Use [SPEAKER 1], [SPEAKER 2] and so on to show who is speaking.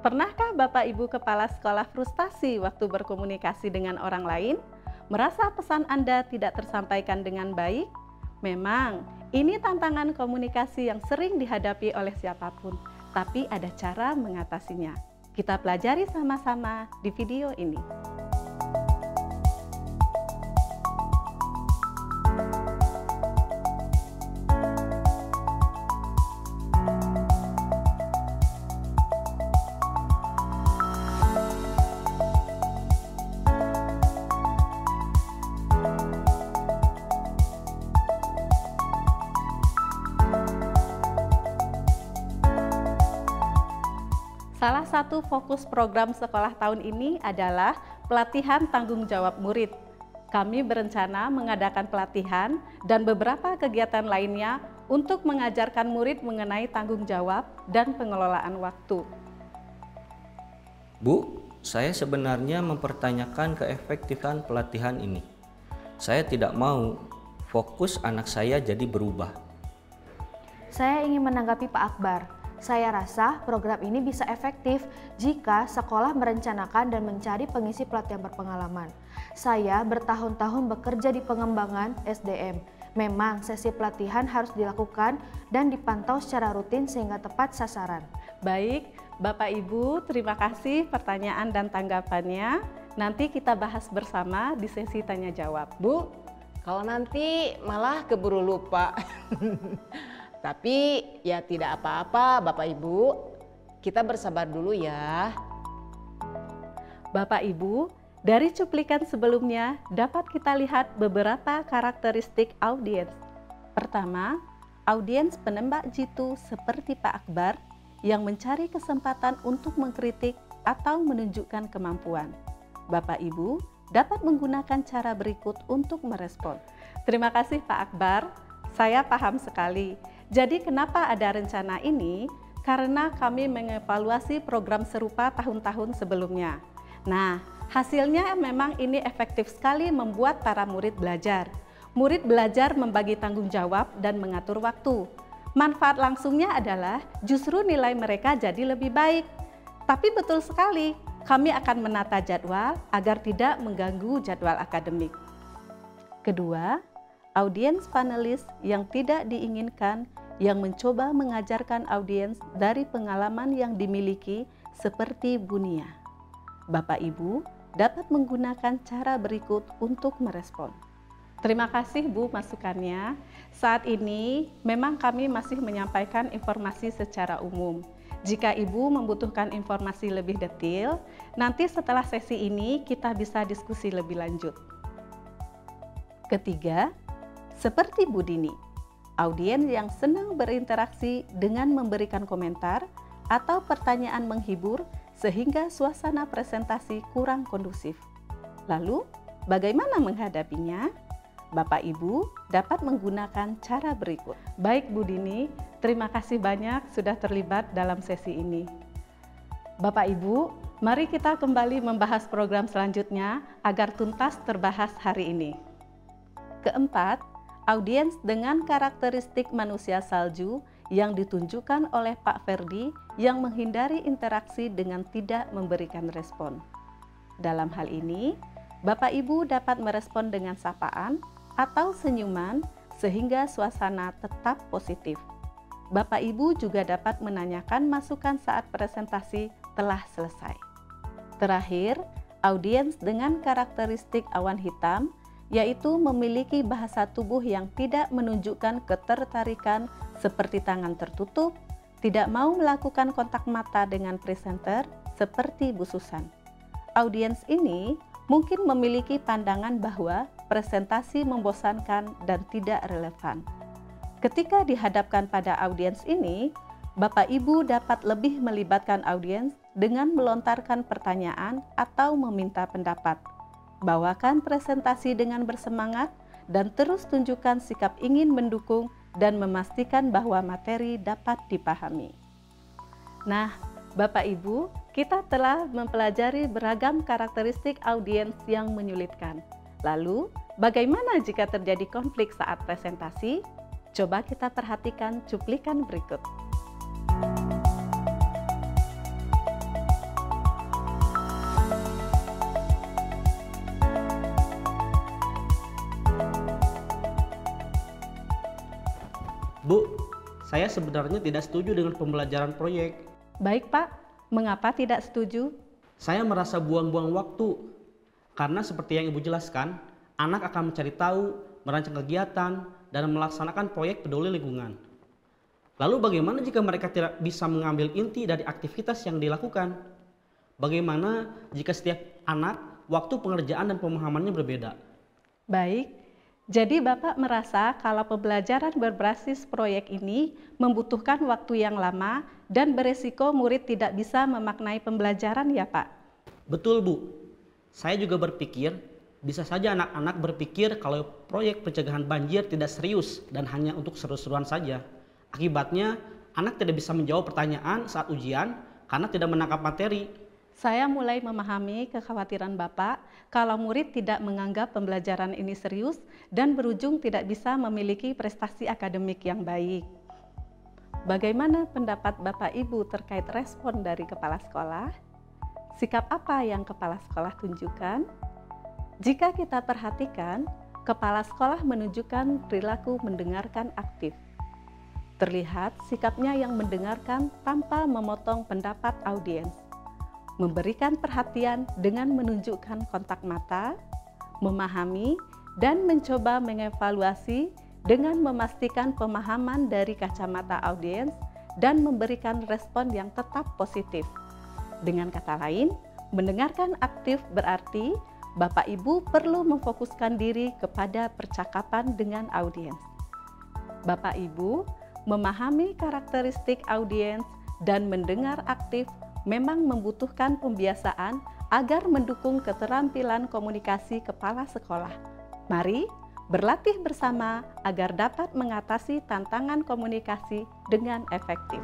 [SPEAKER 1] Pernahkah Bapak Ibu Kepala Sekolah frustasi waktu berkomunikasi dengan orang lain? Merasa pesan Anda tidak tersampaikan dengan baik? Memang, ini tantangan komunikasi yang sering dihadapi oleh siapapun, tapi ada cara mengatasinya. Kita pelajari sama-sama di video ini. Salah satu fokus program sekolah tahun ini adalah pelatihan tanggung jawab murid. Kami berencana mengadakan pelatihan dan beberapa kegiatan lainnya untuk mengajarkan murid mengenai tanggung jawab dan pengelolaan waktu.
[SPEAKER 2] Bu, saya sebenarnya mempertanyakan keefektifan pelatihan ini. Saya tidak mau fokus anak saya jadi berubah.
[SPEAKER 3] Saya ingin menanggapi Pak Akbar. Saya rasa program ini bisa efektif jika sekolah merencanakan dan mencari pengisi pelatihan berpengalaman. Saya bertahun-tahun bekerja di pengembangan SDM. Memang sesi pelatihan harus dilakukan dan dipantau secara rutin sehingga tepat sasaran.
[SPEAKER 1] Baik, Bapak Ibu, terima kasih pertanyaan dan tanggapannya. Nanti kita bahas bersama di sesi tanya jawab.
[SPEAKER 4] Bu, kalau nanti malah keburu lupa. Tapi ya tidak apa-apa Bapak Ibu, kita bersabar dulu ya.
[SPEAKER 1] Bapak Ibu, dari cuplikan sebelumnya dapat kita lihat beberapa karakteristik audiens. Pertama, audiens penembak jitu seperti Pak Akbar yang mencari kesempatan untuk mengkritik atau menunjukkan kemampuan. Bapak Ibu dapat menggunakan cara berikut untuk merespon. Terima kasih Pak Akbar, saya paham sekali. Jadi kenapa ada rencana ini? Karena kami mengevaluasi program serupa tahun-tahun sebelumnya. Nah, hasilnya memang ini efektif sekali membuat para murid belajar. Murid belajar membagi tanggung jawab dan mengatur waktu. Manfaat langsungnya adalah justru nilai mereka jadi lebih baik. Tapi betul sekali, kami akan menata jadwal agar tidak mengganggu jadwal akademik. Kedua, audiens panelis yang tidak diinginkan yang mencoba mengajarkan audiens dari pengalaman yang dimiliki seperti Bu Nia. Bapak Ibu dapat menggunakan cara berikut untuk merespon. Terima kasih Bu masukannya. Saat ini memang kami masih menyampaikan informasi secara umum. Jika Ibu membutuhkan informasi lebih detail, nanti setelah sesi ini kita bisa diskusi lebih lanjut. Ketiga, seperti Bu Dini, audiens yang senang berinteraksi dengan memberikan komentar atau pertanyaan menghibur sehingga suasana presentasi kurang kondusif. Lalu, bagaimana menghadapinya? Bapak Ibu dapat menggunakan cara berikut. Baik Bu Dini, terima kasih banyak sudah terlibat dalam sesi ini. Bapak Ibu, mari kita kembali membahas program selanjutnya agar tuntas terbahas hari ini. Keempat, audiens dengan karakteristik manusia salju yang ditunjukkan oleh Pak Ferdi yang menghindari interaksi dengan tidak memberikan respon. Dalam hal ini, Bapak Ibu dapat merespon dengan sapaan atau senyuman sehingga suasana tetap positif. Bapak Ibu juga dapat menanyakan masukan saat presentasi telah selesai. Terakhir, audiens dengan karakteristik awan hitam yaitu memiliki bahasa tubuh yang tidak menunjukkan ketertarikan seperti tangan tertutup, tidak mau melakukan kontak mata dengan presenter seperti Bu Susan. Audiens ini mungkin memiliki pandangan bahwa presentasi membosankan dan tidak relevan. Ketika dihadapkan pada audiens ini, Bapak Ibu dapat lebih melibatkan audiens dengan melontarkan pertanyaan atau meminta pendapat. Bawakan presentasi dengan bersemangat dan terus tunjukkan sikap ingin mendukung dan memastikan bahwa materi dapat dipahami. Nah, Bapak Ibu, kita telah mempelajari beragam karakteristik audiens yang menyulitkan. Lalu, bagaimana jika terjadi konflik saat presentasi? Coba kita perhatikan cuplikan berikut.
[SPEAKER 5] Bu, saya sebenarnya tidak setuju dengan pembelajaran proyek.
[SPEAKER 1] Baik Pak, mengapa tidak setuju?
[SPEAKER 5] Saya merasa buang-buang waktu. Karena seperti yang Ibu jelaskan, anak akan mencari tahu, merancang kegiatan, dan melaksanakan proyek peduli lingkungan. Lalu bagaimana jika mereka tidak bisa mengambil inti dari aktivitas yang dilakukan? Bagaimana jika setiap anak waktu pengerjaan dan pemahamannya berbeda?
[SPEAKER 1] Baik, jadi Bapak merasa kalau pembelajaran berbasis proyek ini membutuhkan waktu yang lama dan beresiko murid tidak bisa memaknai pembelajaran ya Pak?
[SPEAKER 5] Betul Bu, saya juga berpikir bisa saja anak-anak berpikir kalau proyek pencegahan banjir tidak serius dan hanya untuk seru-seruan saja. Akibatnya anak tidak bisa menjawab pertanyaan saat ujian karena tidak menangkap materi.
[SPEAKER 1] Saya mulai memahami kekhawatiran Bapak kalau murid tidak menganggap pembelajaran ini serius dan berujung tidak bisa memiliki prestasi akademik yang baik. Bagaimana pendapat Bapak Ibu terkait respon dari kepala sekolah? Sikap apa yang kepala sekolah tunjukkan? Jika kita perhatikan, kepala sekolah menunjukkan perilaku mendengarkan aktif. Terlihat sikapnya yang mendengarkan tanpa memotong pendapat audiens, memberikan perhatian dengan menunjukkan kontak mata, memahami dan mencoba mengevaluasi dengan memastikan pemahaman dari kacamata audiens dan memberikan respon yang tetap positif. Dengan kata lain, mendengarkan aktif berarti Bapak Ibu perlu memfokuskan diri kepada percakapan dengan audiens. Bapak Ibu memahami karakteristik audiens dan mendengar aktif memang membutuhkan pembiasaan agar mendukung keterampilan komunikasi kepala sekolah. Mari berlatih bersama agar dapat mengatasi tantangan komunikasi dengan efektif.